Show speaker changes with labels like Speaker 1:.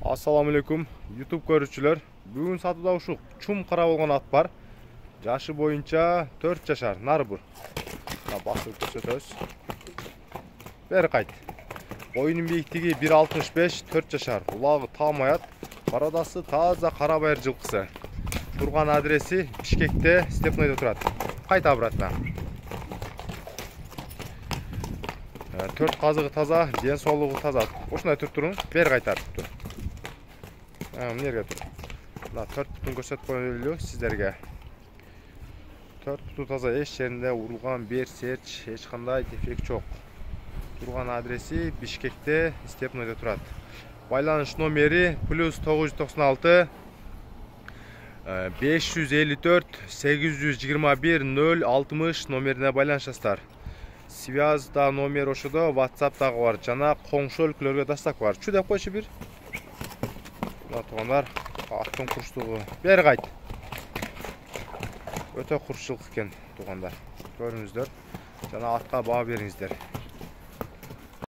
Speaker 1: Assalamu alaikum YouTube көрүүчүлөр. Бүгүн сатуда ушул чум кара болгон ат бар. Жашы боюнча 4 жашар, нарбур. Басып көрсөтөбүз. Бери кайт. Боюнун бийиктиги 1.65, 4 жашар. Улагы таамай ат. Барадасы таза кара байыр жылкысы. Турган адреси Бишкекте, Степнойдо турат. Кайт обратно. 4 казыгы таза, ден соолугу таза. Ушундай туруң, бери кайтарып тур. Мынерге тур. Мына 4 бутун көрсөтүп коелу сиздерге. 4 буту таза, эч жеринде урулган, бер серч, эч кандай дефект жок. Турган адреси Бишкекте, Степнойдо турат. Байланыш номери +996 554 821 060 номерине байланышасыздар. Связда номер ошодо, WhatsApp дагы бар, жана коңшу өлкөлөргө доставка бар. Чу деп койчу бир. Мына туугандар, аттын курчтугу. Бери кайт. Өтө курчулук экен туугандар. Көрүңүздөр. Жана атка баа бериңиздер.